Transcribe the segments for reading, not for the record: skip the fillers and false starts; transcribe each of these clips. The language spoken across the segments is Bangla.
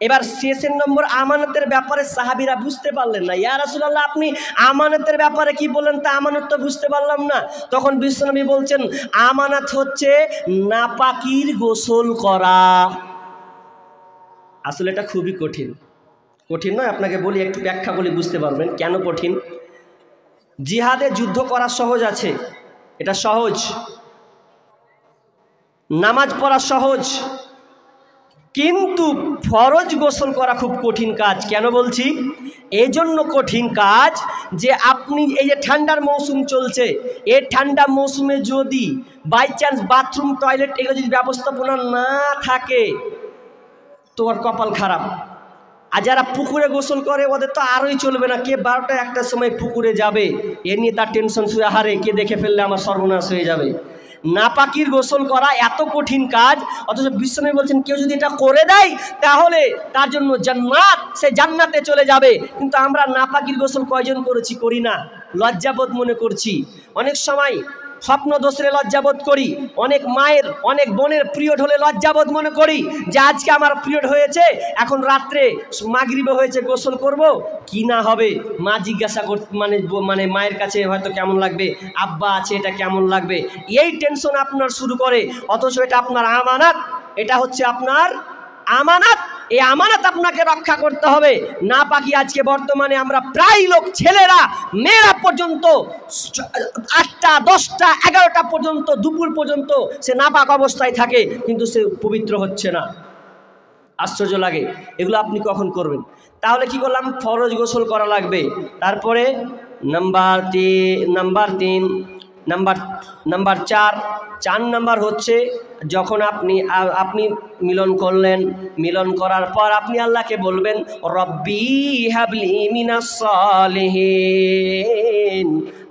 এবার শেষের নম্বর আমানতের ব্যাপারে সাহাবীরা বুঝতে পারলেন না। ইয়া রাসূলুল্লাহ, আপনি আমানতের ব্যাপারে কি বলেন? তা আমানত তো বুঝতে পারলাম না। তখন বিশ্বনবী বলছেন, আমানত হচ্ছে নাপাকির গোসল করা। আসলে এটা খুবই কঠিন। কঠিন নয়, আপনাকে বলি, একটু ব্যাখ্যা বলি, বুঝতে পারবেন কেন কঠিন। জিহাদে যুদ্ধ করা সহজ আছে, এটা সহজ। নামাজ পড়া সহজ, কিন্তু ফরজ গোসল করা খুব কঠিন কাজ। কেন বলছি? এই জন্য কঠিন কাজ যে আপনি এই যে ঠান্ডার মৌসুম চলছে, এই ঠান্ডা মৌসুমে যদি বাই চান্স বাথরুম টয়লেট এগুলো যদি ব্যবস্থাপনা না থাকে তো ওর কপাল খারাপ। আর যারা পুকুরে গোসল করে ওদের তো আরোই চলবে না। কে 12টা 1টার সময় পুকুরে যাবে এ নিয়ে তার টেনশন শুয়ে, হারে কে দেখে ফেললে আমার সর্বনাশ হয়ে যাবে। নাপাকির গোসল করা এত কঠিন কাজ, অথচ বিশ্বনবী বলছেন কেউ যদি এটা করে দেয় তাহলে তার জন্য জান্নাত, সে জান্নাতে চলে যাবে। কিন্তু আমরা নাপাকির গোসল কয়জন করেছি? করি না, লজ্জাবোধ মনে করছি। অনেক সময় স্বপ্ন দোষে লজ্জাবোধ করি, অনেক মায়ের অনেক বোনের পিরিয়ড হলে লজ্জাবোধ মনে করি যে আজকে আমার পিরিয়ড হয়েছে, এখন রাত্রে মাগরিবে হয়েছে, গোসল করব কি না হবে। মা জিজ্ঞাসা কর মানে মায়ের কাছে হয়তো কেমন লাগবে, আব্বা আছে এটা কেমন লাগবে, এই টেনশন আপনার শুরু করে। অথচ এটা আপনার আমানত, এটা হচ্ছে আপনার আমানত। এই আমানত আপনাকে রক্ষা করতে হবে। নাপাকি আজকে বর্তমানে আমরা প্রায় লোক, ছেলেরা মেয়েরা পর্যন্ত 8টা 10টা 11টা পর্যন্ত, দুপুর পর্যন্ত সে নাপাক অবস্থায় থাকে, কিন্তু সে পবিত্র হচ্ছে না। আশ্চর্য লাগে। এগুলো আপনি কখন করবেন? তাহলে কি করলাম? ফরজ গোসল করা লাগবে। তারপরে নাম্বার 4 নাম্বার হচ্ছে যখন আপনি মিলন করলেন, মিলন করার পর আপনি আল্লাহকে বলবেন, রব্বি হাবলি মিনাস সালিহিন,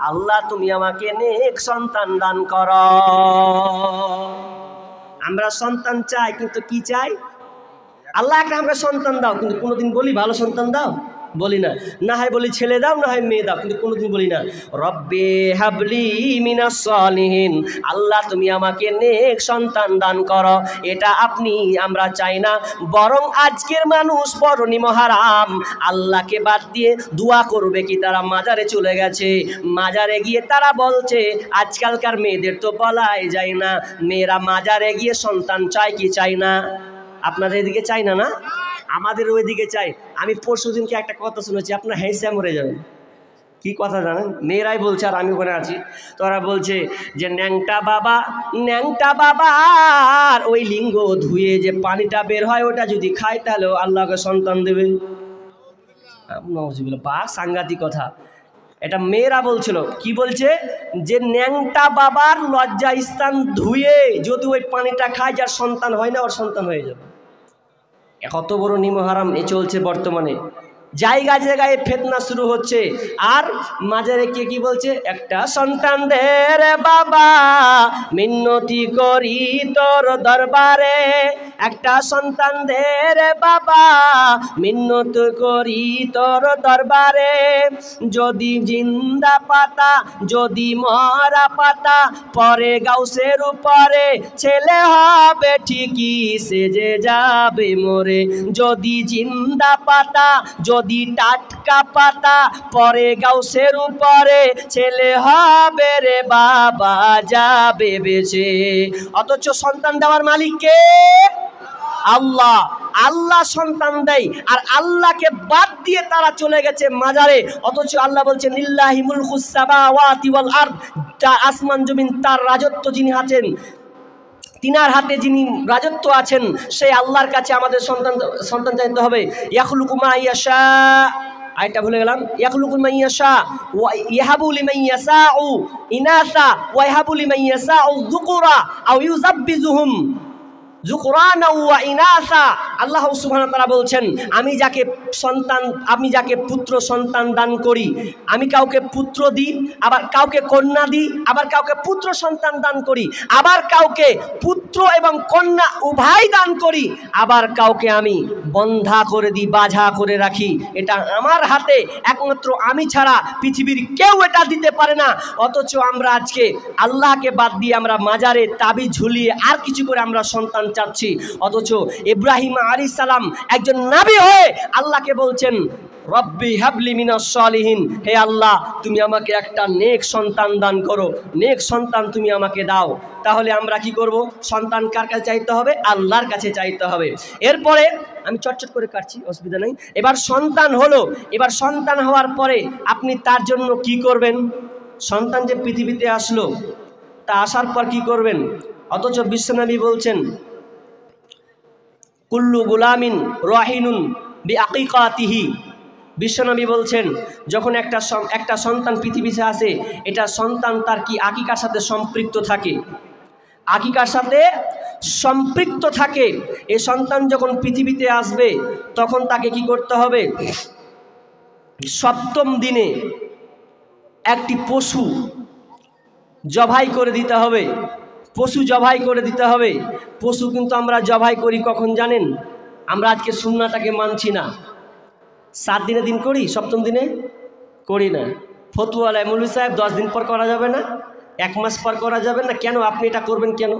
আল্লাহ তুমি আমাকে নেক সন্তান দান করো। আমরা সন্তান চাই, কিন্তু কি চাই? আল্লাহ একটা আমাকে সন্তান দাও, কিন্তু কোনোদিন বলি ভালো সন্তান দাও? বলি না। না হয় বলি ছেলে দাও, না হয় মেয়ে দাও, কিন্তু কোনোদিন বলি না রব্বি হাবলি মিনাস সালিহিন, আল্লাহ তুমি আমাকে নেক সন্তান দান করো। এটা আমরা চাই না। বরং আজকের মানুষ বড় নিমহারাম, আল্লাহকে বাদ দিয়ে দোয়া করবে কি? তারা মাজারে চলে গেছে। মাজারে গিয়ে তারা বলছে, আজকালকার মেয়েদের তো বলাই যায় না, মেয়েরা মাজারে গিয়ে সন্তান চায় কি চাই না? আপনাদের এদিকে চাই না? না, আমাদের ওইদিকে চাই। আমি পরশুদিনকে একটা কথা শুনেছি, আপনার হেসে মরে যাবেন। কি কথা জানেন? মেয়েরাই বলছে, আর আমি ওখানে আছি, তোরা বলছে যে ন্যাংটা বাবার ওই লিঙ্গ ধুয়ে যে পানিটা বের হয় ওটা যদি খায় তাহলে আল্লাহকে সন্তান দেবে। বা সাংঘাতিক কথা। এটা মেয়েরা বলছিল। কি বলছে? যে ন্যাংটা বাবার লজ্জা স্থান ধুয়ে যদি ওই পানিটা খায়, যার সন্তান হয় না ওর সন্তান হয়ে যাবে। কত বড় নিমহারাম এ চলছে বর্তমানে। জায়গায় জায়গায় ফিতনা শুরু হচ্ছে। আর মাজারে কে কি বলছে? একটা সন্তান দে রে বাবা, মিন্নতি করি তোর দরবারে, একটা সন্তান দে রে বাবা, মিন্নত করি তোর দরবারে। যদি জিন্দা পাতা, যদি মরা পাতা, পরে গাউসের উপরে, ছেলে হবে ঠিকই সেজে যাবে মরে। যদি জিন্দা পাতা, যদি টাটকা পাতা, পরে গাউসের উপরে, ছেলে হবে রে বাবা যাবে বেঁচে। অথচ সন্তান দেওয়ার মালিক কে? আল্লাহ। আল্লাহ সন্তান দেয়, আর আল্লাহকে বাদ দিয়ে তারা চলে গেছে মাজারে। অথচ আল্লাহ বলছেন, লিল্লাহি মুলকুস সামাওয়াতি ওয়াল আরদ, আসমান জমিন তার রাজত্ব যিনি আছেন, তিনার হাতে যিনি রাজত্ব আছেন, সেই আল্লাহর কাছে আমাদের সন্তান চাইতে হবে। ইয়াখলুকু মা ইয়াশা, আয়াতটা ভুলে গেলাম। ইয়াখলুকু মা ইয়াশা ওয়া ইয়াহাবু লিমান ইয়াশাউ ইনাসা ওয়া ইয়াহাবু লিমান ইয়াশাউ যুকুরা আও ইউযাব্বিজুহুম যুকরানা ওয়া ইনাসা। আল্লাহ সুবহানাহু ওয়া তাআলা বলছেন, আমি যাকে পুত্র সন্তান দান করি, আমি কাউকে পুত্র দিই, আবার কাউকে কন্যা দিই, আবার কাউকে পুত্র সন্তান দান করি, আবার কাউকে পুত্র এবং কন্যা উভয় দান করি, আবার কাউকে আমি বন্ধা করে দিই, বাঝা করে রাখি। এটা আমার হাতে, একমাত্র আমি ছাড়া পৃথিবীর কেউ এটা দিতে পারে না। অথচ আমরা আজকে আল্লাহকে বাদ দিয়ে আমরা মাজারে তাবিজ ঝুলিয়ে আর কিছু করে আমরা সন্তান চাচ্ছি, অথচ ইব্রাহিম আলাইহিস সালাম একজন নবী হয়ে আল্লাহকে বলছেন রব্বি হাবলি মিনাস সালিহিন, হে আল্লাহ তুমি আমাকে একটা নেক সন্তান দান করো, নেক সন্তান তুমি আমাকে দাও। তাহলে আমরা কি করব? সন্তান কার কাছে চাইতে হবে? আল্লাহর কাছে চাইতে হবে। এরপরে আমি চটচট করে কাটছি, অসুবিধা নেই। এবার সন্তান হলো, এবার সন্তান হওয়ার পরে আপনি তার জন্য কি করবেন? সন্তান যে পৃথিবীতে আসলো, তা আসার পর কি করবেন? অথচ বিশ্বনবী বলছেন কুল্লু গুলামিন রাহিনুন বিআকিকাতিহি। বিশ্বনবী বলছেন যখন একটা সন্তান পৃথিবীতে আসে, এটা সন্তান তার কি আকিকার সাথে সম্পৃক্ত থাকে, আকিকার সাথে সম্পৃক্ত থাকে। এই সন্তান যখন পৃথিবীতে আসবে তখন তাকে কি করতে হবে? সপ্তম দিনে একটি পশু জবাই করে দিতে হবে, পশু জবাই করে দিতে হবে। পশু কিন্তু আমরা জবাই করি কখন জানেন? আমরা আজকে সুন্নাহটাকে মানছি না, 7 দিনে দিন করি, সপ্তম দিনে করি না। ফতুয়ালায় মৌলভী সাহেব 10 দিন পর করা যাবে না, 1 মাস পর করা যাবে না, কেন আপনি এটা করবেন কেন?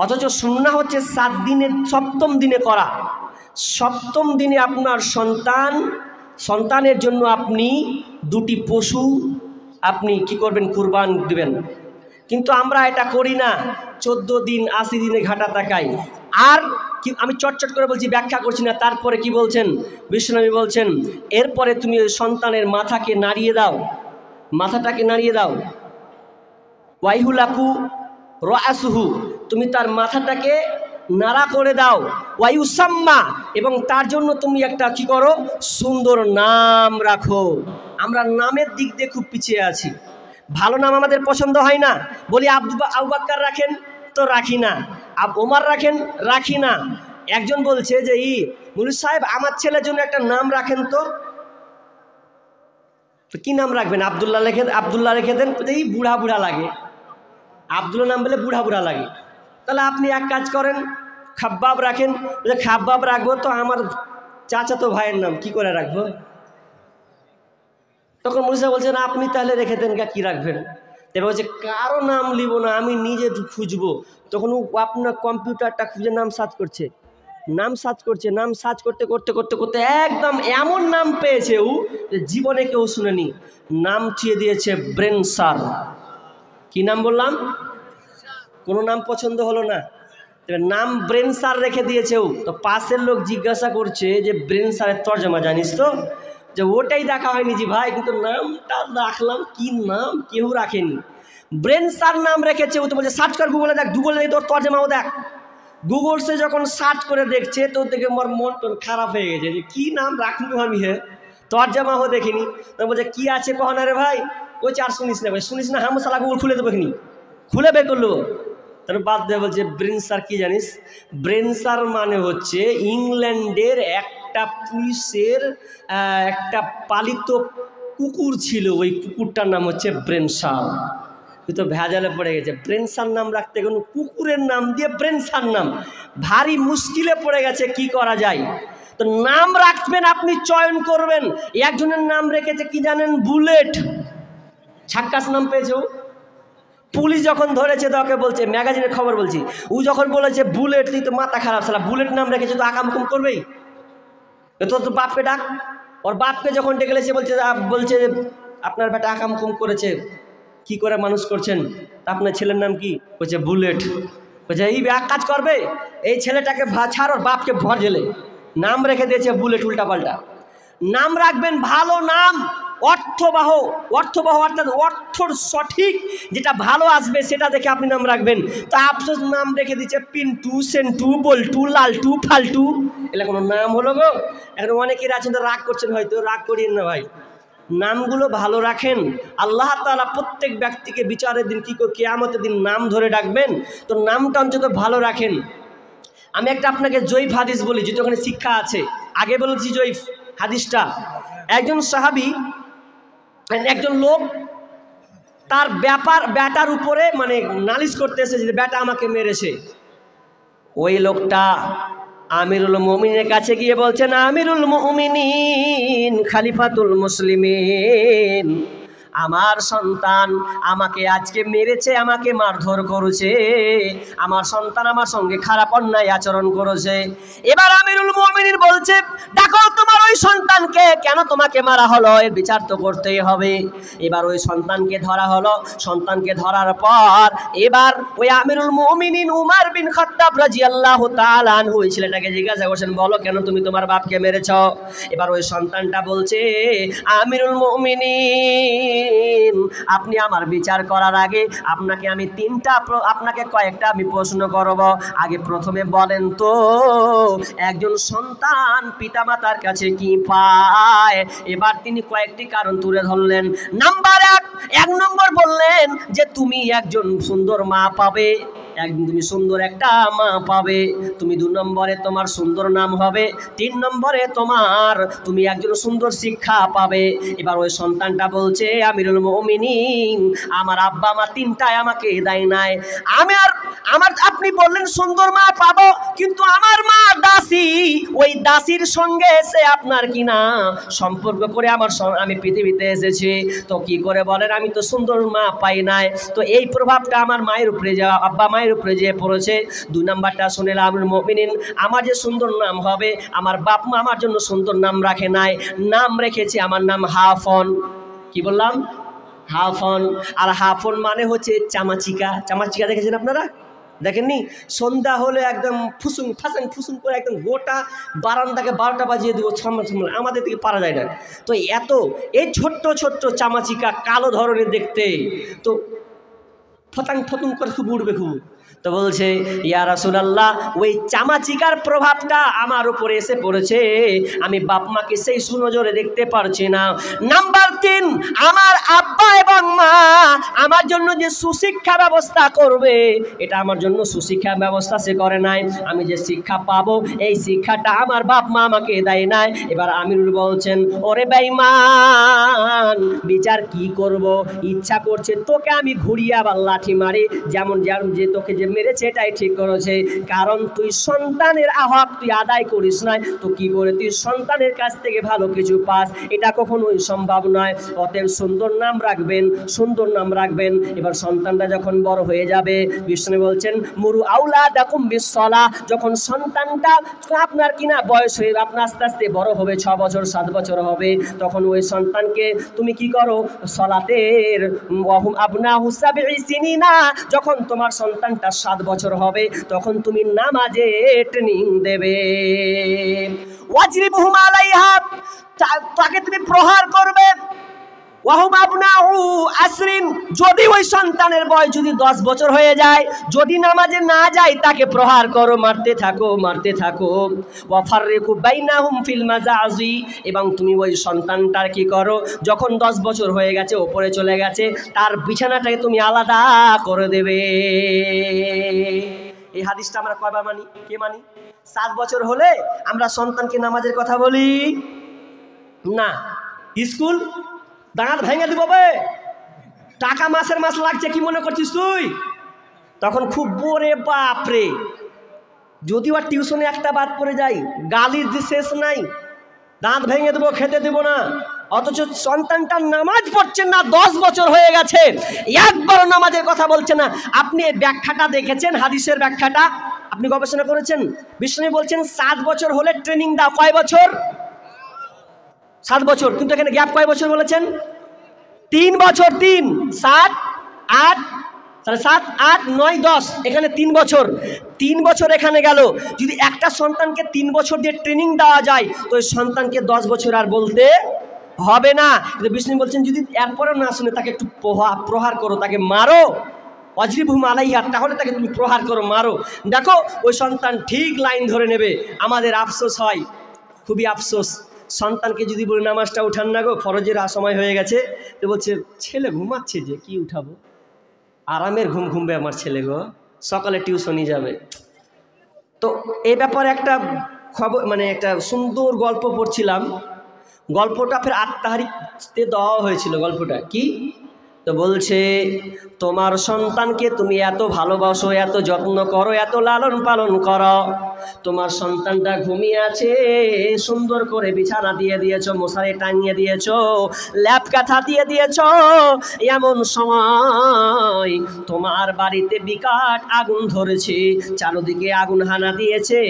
অথচ সুন্নাহ হচ্ছে 7 দিনে সপ্তম দিনে করা। সপ্তম দিনে আপনার সন্তানের জন্য আপনি 2টি পশু আপনি কি করবেন? কুরবান দিবেন। কিন্তু আমরা এটা করি না, 14 দিন 80 দিনে ঘাটা তাকাই। আর কি আমি চটচট করে বলছি, ব্যাখ্যা করছি না। তারপরে কি বলছেন বিশ্বনবী? বলছেন এরপরে তুমি ওই সন্তানের মাথাকে নাড়িয়ে দাও, মাথাটাকে নাড়িয়ে দাও। ওয়াইহুলাকু রাসুহু, তুমি তার মাথাটাকে নাড়া করে দাও। ওয়ায়ুসাম্মা, এবং তার জন্য তুমি একটা কি করো? সুন্দর নাম রাখো। আমরা নামের দিক দিয়ে খুব পিছিয়ে আছি। ভালো নাম আমাদের পছন্দ হয় না, বলি আবু বকর রাখেন তো রাখি না, ওমর রাখেন, রাখি না। একজন বলছে যে মৌলভী সাহেব আমার ছেলের জন্য একটা নাম রাখেন তো কি নাম রাখবেন? আব্দুল্লাহ রেখে দেন। এই বুড়া বুড়া লাগে, আব্দুল্লাহ নাম বলে বুড়া বুড়া লাগে। তাহলে আপনি এক কাজ করেন, খাব্বাব রাখেন। খাব্বাব রাখবো তো আমার চাচাতো ভাইয়ের নাম কি করে রাখবো? তখন মুসা বলছেন আপনি তাহলে রেখে দেন, কি রাখবেন? এবার বলছে কারো নাম লিব না, আমি নিজে খুঁজবো। তখন আপনার কম্পিউটারটা খুঁজে নাম সার্চ করছে, নাম সার্চ করতে করতে করতে করতে একদম এমন নাম পেয়েছে জীবনে কেউ শুনেনি। নাম চেয়ে দিয়েছে ব্রেনসার। কি নাম বললাম? কোনো নাম পছন্দ হলো না, নাম ব্রেনসার রেখে দিয়েছে। তো পাশের লোক জিজ্ঞাসা করছে যে ব্রেনসারের তর্জমা জানিস তো? যে ওটাই দেখা হয়নি জি ভাই, কিন্তু নামটা রাখলাম, কি নাম কেউ রাখেনি। ব্রেনসার নাম রেখেছে। ও তো বলছে সার্চ কর গুগলে, দেখ গুগলে তোর তর্জমাও দেখ। গুগল সে যখন সার্চ করে দেখছে তো দেখে মোর মন খারাপ হয়ে গেছে যে কি নাম রাখলু আমি, হে তর্জমাও দেখিনি। তো বলছে কি আছে কহ না রে ভাই? ওই আর শুনিস না ভাই, শুনিস না, হামসালা গুগল খুলে দেবো, খুলে বের করলো। তারপর বাদ দেয় বলছে ব্রেনসার কি জানিস? ব্রেনসার মানে হচ্ছে ইংল্যান্ডের একটা পুলিশের একটা পালিত কুকুর ছিল, ওই কুকুরটার নাম হচ্ছে ব্রেনসার। তো ভেজালে পড়ে গেছে, ব্রেনসার নাম রাখতে কোনো কুকুরের নাম দিয়ে ব্রেনসার নাম, ভারী মুশকিলে পড়ে গেছে, কি করা যায়? তো নাম রাখবেন, আপনি চয়ন করবেন। একজনের নাম রেখেছে কি জানেন? বুলেট। ছাক্কাস নাম পেয়েছে। পুলিশ যখন ধরেছে তাকে বলছে, ম্যাগাজিনের খবর বলছি, ও যখন বলেছে বুলেট, তুই তো মাথা খারাপ, সালা বুলেট নাম রেখেছে তো আকামকুম করবেই। তো বাপকে ডাক। ওর বাপকে যখন ডেকে এসে বলছে আপনার বেটা আকামকুম করেছে, কি করে মানুষ করছেন? আপনার ছেলের নাম কি? বলছে বুলেট। বলছে এই এক কাজ করবে, এই ছেলেটাকে ছাড়, ওর বাপকে ভর জেলে। নাম রেখে দিয়েছে বুলেট, উল্টাপাল্টা নাম রাখবেন। ভালো নাম, অর্থবহ অর্থাৎ অর্থর সঠিক যেটা ভালো আসবে সেটা দেখে আপনি নাম রাখবেন। তো আফসোস নাম রেখে দিচ্ছে পিন্টু, সেন্টু, বল্টু, লালটু, ফালটু। এগুলো কোনো নাম হলো গো? এখন অনেকের আছেন তো রাগ করছেন, হয়তো রাগ করিয়েন না ভাই, নামগুলো ভালো রাখেন। আল্লাহ তাআলা প্রত্যেক ব্যক্তিকে বিচারের দিন কি করে, কিয়ামতের দিন নাম ধরে ডাকবেন, তো নামটা অন্তত ভালো রাখেন। আমি একটা আপনাকে জয়ীফ হাদিস বলি, যেটা ওখানে শিক্ষা আছে। আগে বলেছি জয়ীফ হাদিসটা। একজন সাহাবী, একজন লোক তার বেটার উপরে মানে নালিশ করতে এসেছে যে বেটা আমাকে মেরেছে। ওই লোকটা আমিরুল মুমিনের কাছে গিয়ে বলছেন, আমিরুল মুমিনিন, খলিফাতুল মুসলিমিন, আমার সন্তান আমাকে আজকে মেরেছে, আমাকে মারধর করেছে, আমার সন্তান আমার সঙ্গে খারাপ অন্যায় আচরণ করেছে। এবার আমিরুল মুমিনিন বলছে, দেখো তোমার ওই সন্তানকে, কেন তোমাকে মারা হলো, এর বিচার তো করতেই হবে। এবার ওই সন্তানকে ধরা হলো। সন্তানকে ধরার পর এবার ওই আমিরুল মুমিনিন উমর বিন খাত্তাব রাদিয়াল্লাহু তাআলা আনহু ওই ছেলেটাকে জিজ্ঞাসা করছেন, বলো কেন তুমি তোমার বাপকে মেরেছ? এবার ওই সন্তানটা বলছে, আমিরুল মুমিনিন, আপনি আমার বিচার করার আগে আপনাকে কয়েকটা আমি প্রশ্ন করব। আগে প্রথমে বলেন তো, একজন সন্তান পিতামাতার কাছে কি পায়? এবার তিনি কয়েকটি কারণ তুলে ধরলেন। নাম্বার এক নম্বর বললেন যে তুমি একজন সুন্দর মা পাবে, তুমি সুন্দর একটা মা পাবে। তুমি 2 নম্বরে তোমার সুন্দর নাম হবে। 3 নম্বরে তুমি একজন সুন্দর শিক্ষা পাবে। এবার ওই সন্তানটা বলছে, আমিরুল মুমিনিন, আমার আব্বা মা 3টাই আমাকে দেয় নাই। আপনি বললেন সুন্দর মা পাবো, কিন্তু আমার মা দাসী, ওই দাসীর সঙ্গে এসে আপনার কিনা সম্পর্ক করে আমি পৃথিবীতে এসেছি। তো কি করে বলেন, আমি তো সুন্দর মা পাই নাই। তো এই প্রভাবটা আমার মায়ের উপরে আব্বা মায়ের উপরে যে পড়েছে। 2 নাম্বারটা শুনেলাম, আমিরুল মুমিনিন, আমার যে সুন্দর নাম হবে, আমার বাপ মা আমার জন্য সুন্দর নাম রাখে নাই, নাম রেখেছে আমার নাম হাফন। কি বললাম? হাফন। আর হাফন মানে হচ্ছে চামাচিকা। চামাচিকা দেখেছেন আপনারা? দেখেননি? সন্ধ্যা হলে একদম ফুসুং করে একদম গোটা বারান্দাকে 12টা বাজিয়ে দেবো। আমাদের দিকে পারা যায় না। তো এই ছোট্ট ছোট্ট চামাচিকা, কালো ধরনের দেখতে, তো ফতুং করে খুব উঠবে খুব। তো বলছে, ইয়া রাসূলুল্লাহ, ওই চামাচিকার প্রভাবটা আমার উপরে এসে পড়েছে, আমি বাপ মাকে সেই সুনজরে দেখতে পারছি না। নাম্বার 3, আমার আব্বা এবং মা আমার জন্য যে সুশিক্ষা ব্যবস্থা করবে, এটা আমার জন্য সুশিক্ষা ব্যবস্থা সে করে নাই। আমি যে শিক্ষা পাবো, এই শিক্ষাটা আমার বাপ মা আমাকে দেয় নাই। এবার আমিরুল বলছেন, ওরে বেঈমান, বিচার কি করব? ইচ্ছা করছে তোকে আমি ঘুরিয়ে আবার লাঠি মারি, যেমন যে তোকে যে মেরেছে এটাই ঠিক করেছে। কারণ তুই সন্তানের হক তুই আদায় করিস না, তো কি করে তুই সন্তানের কাছ থেকে ভালো কিছু পাস? এটা কখনোই সম্ভব নয়। অতএব সুন্দর নাম রাখবেন। এবার সন্তানটা যখন বড় হয়ে যাবে, বিষ্ণু বলছেন, মুরু আউলাদাকুম বিসসালাহ, যখন সন্তানটা আপনার কিনা বয়স হয়ে আপনার আস্তে আস্তে বড় হবে, 6 বছর 7 বছর হবে, তখন ওই সন্তানকে তুমি কি করো? সলাতের ওয়াহুম আবনাহু সাবঈ সিনিনা, যখন তোমার সন্তানটা 7 বছর হবে, তখন তুমি নামাজে ট্রেনিং দেবে। ওয়াজরিবহুম আলাইহা, তাকে তুমি প্রহার করবে। ওয়াহুম আবনাহু আসরিন, যদি ওই সন্তানের বয়স যদি 10 বছর হয়ে যায়, যদি নামাজে না যায়, তাকে প্রহার করো, মারতে থাকো। ওয়াফাররিকু বাইনাহুম ফিল মাজাজি, এবং তুমি ওই সন্তানটার কি করো, যখন 10 বছর হয়ে গেছে, ওপরে চলে গেছে, তার বিছানাটাকে তুমি আলাদা করে দেবে। এই হাদিসটা আমরা কয়বার মানি? কে মানি? 7 বছর হলে আমরা সন্তানকে নামাজের কথা বলি না। স্কুল দাঁত ভেঙে দিব, টাকা মাসের মাস লাগছে, কি মনে করছিস তুই? তখন খুব বোরে বাপরে, যদিও আর টিউশনে একটা বাদ পড়ে যাই, গালির যে শেষ নাই, দাঁত ভেঙে দেবো, খেতে দেবো না। অথচ সন্তানটা নামাজ পড়ছেন না, 10 বছর হয়ে গেছে, একবারও নামাজের কথা বলছে না। আপনি এই ব্যাখ্যাটা দেখেছেন? হাদিসের ব্যাখ্যাটা আপনি গবেষণা করেছেন? বিষ্ণু বলছেন 7 বছর হলে ট্রেনিং দাও। কয় বছর? 7 বছর। কিন্তু এখানে গ্যাপ কয় বছর বলেছেন? 3 বছর। 3 7 8 7 8 9 10, এখানে 3 বছর। 3 বছর এখানে গেল। যদি একটা সন্তানকে 3 বছর দিয়ে ট্রেনিং দেওয়া যায়, তো ওই সন্তানকে 10 বছর আর বলতে হবে না। কিন্তু বিষ্ণু বলছেন, যদি এরপরেও না শুনে, তাকে একটু প্রহার করো, তাকে মারো। ওয়াজরিবহুম আলাইহা, তাহলে তাকে তুমি প্রহার করো, মারো। দেখো ওই সন্তান ঠিক লাইন ধরে নেবে। আমাদের আফসোস হয়, খুবই আফসোস, সন্তানকে যদি বলি নামাজটা উঠান না গো, ফরজের সময় হয়ে গেছে, তো বলছে ছেলে ঘুমাচ্ছে যে, কি উঠাবো, আরামের ঘুম ঘুমবে আমার ছেলে গো, সকালে টিউশনই যাবে। তো এই ব্যাপারে একটা খবর, মানে একটা সুন্দর গল্প পড়ছিলাম। গল্পটা ফের 8 তারিখে দেওয়া হয়েছিল। গল্পটা কি? তো বলছে তোমার সন্তানকে তুমি এত ভালোবাসো, এত যত্ন করো, এত লালন পালন করো, তোমার সন্তানটা ঘুমিয়ে আছে, সুন্দর করে বিছানা দিয়ে দিয়েছো, মশারি টাঙিয়ে দিয়েছো, ল্যাপ কাঁথা দিয়ে দিয়েছো, এমন সময় তোমার বাড়িতে বিকট আগুন ধরেছে, চারদিকে আগুন হানা দিয়েছে,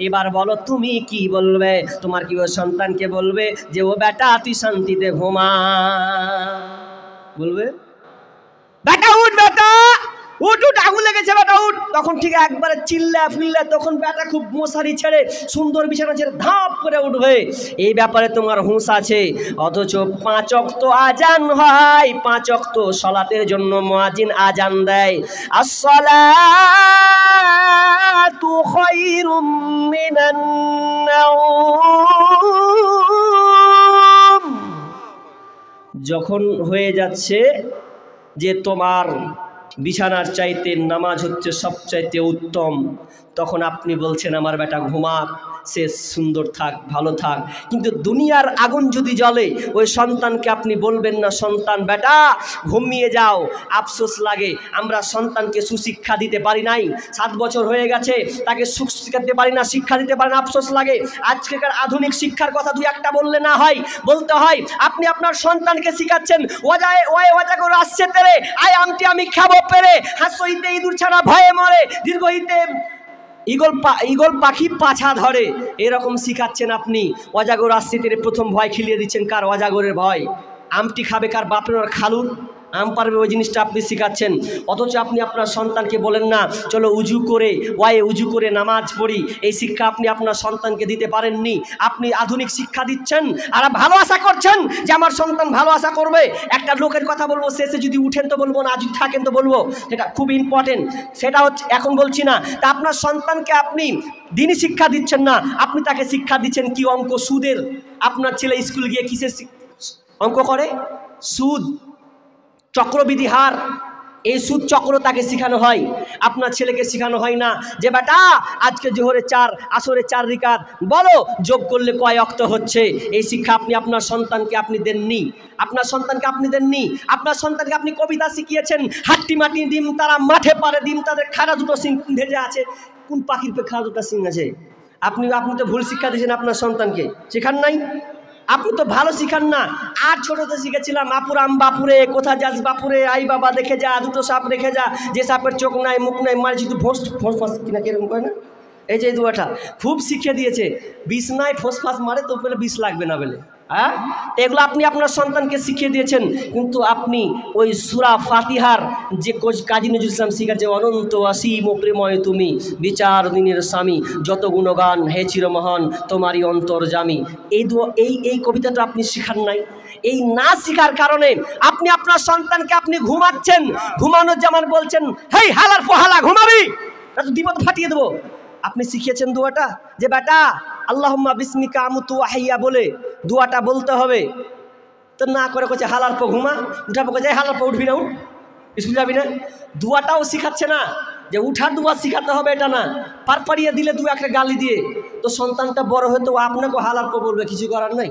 এবার বলো তুমি কি বলবে? তোমার কি ওই সন্তানকে বলবে যে ও বেটা তুই শান্তিতে ঘুমা? বলবে বেটা উঠ, বেটা উঠ, উঠ আগুন লেগেছে, বেটা উঠ। তখন ঠিক একবারে চিল্লা ফিল্লা, তখন বেটা খুব মশারি ছেড়ে সুন্দর বিছানা ছেড়ে ধাপ করে উঠবে। এই ব্যাপারে তোমার হুঁশ আছে। অথচ 5 ওয়াক্ত আজান হয়, 5 ওয়াক্ত সালাতের জন্য মুয়াজ্জিন আজান দেয়, আসসালাতু খায়রুম মিনান নাওম। যখন হয়ে যাচ্ছে যে তোমার বিছানার চাইতে নামাজ হচ্ছে সবচাইতে উত্তম, তখন আপনি বলছেন আমার বেটা ঘুমাক, সে সুন্দর থাক, ভালো থাক। কিন্তু দুনিয়ার আগুন যদি জ্বলে, ওই সন্তানকে আপনি বলবেন না সন্তান বেটা ঘুমিয়ে যাও। আফসোস লাগে আমরা সন্তানকে সুশিক্ষা দিতে পারি নাই, 7 বছর হয়ে গেছে, তাকে সুশিক্ষা দিতে পারি না, শিক্ষা দিতে পারি না, আফসোস লাগে। আজকেকার আধুনিক শিক্ষার কথা দুই একটা বললে না হয়, বলতে হয় আপনি আপনার সন্তানকে শিখাচ্ছেন ওয়াজা করে আসছে তেরে আয় আমটি আমি খাবো পেরে, হাস্য হইতে ইঁদুর ছাড়া ভয়ে মরে, দীর্ঘ হইতে ঈগল পাখি পাছা ধরে, এরকম শিখাচ্ছেন আপনি। অজাগর আসছে তেরে প্রথম ভয় খিলিয়ে দিচ্ছেন কার? অজাগরের ভয়। আমটি খাবে কার? বাপের আর খালুর আম পারবে, ওই জিনিসটা আপনি শিখাচ্ছেন। অথচ আপনি আপনার সন্তানকে বলেন না চলো উজু করে নামাজ পড়ি, এই শিক্ষা আপনি আপনার সন্তানকে দিতে পারেননি। আপনি আধুনিক শিক্ষা দিচ্ছেন আর ভালো আশা করছেন যে আমার সন্তান ভালো আশা করবে। একটা লোকের কথা বলবো, শেষে যদি উঠেন তো বলবো না, যদি থাকেন তো বলবো, সেটা খুব ইম্পর্টেন্ট। সেটা হচ্ছে এখন বলছি না, তা আপনার সন্তানকে আপনি দিনই শিক্ষা দিচ্ছেন না, আপনি তাকে শিক্ষা দিচ্ছেন কি? অঙ্ক, সুদের। আপনার ছেলে স্কুল গিয়ে কিসের অঙ্ক করে? সুদ, চক্রবৃদ্ধি হার, এই সুদ চক্র তাকে শেখানো হয়। আপনার ছেলেকে শেখানো হয় না যে বেটা আজকে জোহরে 4, আসরে 4 রিকাত, বলো যোগ করলে কয় ওয়াক্ত হচ্ছে। এই শিক্ষা আপনি আপনার সন্তানকে আপনি দেননি। আপনার সন্তানকে আপনি কবিতা শিখিয়েছেন, হাট্টি মাটি ডিম তারা মাঠে পারে, ডিম তাদের খাড়া দুটো সিং ভেজে আছে। কোন পাখির পে খাড়া দুটো সিং আছে? আপনি তো ভুল শিক্ষা দিয়েছেন আপনার সন্তানকে, শেখান নাই। আপনি তো ভালো শিখান না। আর ছোটতে শিখেছিলাম আপুর আম বাপুরে, কোথা যাস বাপুরে, আই বাবা দেখে যা, দুটো সাপ রেখে যা, যে সাপের চোখ নাই মুখ নাই মারি শুধু ফোঁস ফাঁস কিনা কিরকম করে না, এই যে এই দুয়াটা খুব শিখিয়ে দিয়েছে। বিষ নাই ফোঁস ফাঁস মারে তো বলে বিষ লাগবে না বলে, হ্যাঁ এগুলো আপনি আপনার সন্তানকে শিখিয়ে দিয়েছেন। কিন্তু আপনি ওই সূরা ফাতিহার যে কাজী নজরুল ইসলাম শিখাচ্ছে, অনন্ত অসীম প্রেময় তুমি বিচার দিনের স্বামী, যত গুণগান হে চিরমহান তোমারই অন্তর্যামী, এই কবিতাটা আপনি শিখান নাই। এই না শিখার কারণে আপনি আপনার সন্তানকে আপনি ঘুমাচ্ছেন, ঘুমানোর যেমন বলছেন হেই হালার পোহালা ঘুমাবি, তা তো বিপদ ফাটিয়ে দেবো। আপনি শিখিয়েছেন দোয়াটা যে বেটা আল্লাহুম্মা বিসমিকা আমুতু ওয়াহিয়া বলে দোয়াটা বলতে হবে, তো না করে কোচে হালার পো ঘুমা, উঠাবো কোচে হালার পো উঠবি না, উঠ স্কুল যাবি না। দোয়াটাও শিখাচ্ছে না যে উঠার দোয়া শিখাতে হবে, এটা না। পার পাড়িয়ে দিলে 2 একটা গালি দিয়ে তো সন্তানটা বড় হয়তো আপনাকে হালার পো বলবে, কিছু করার নাই।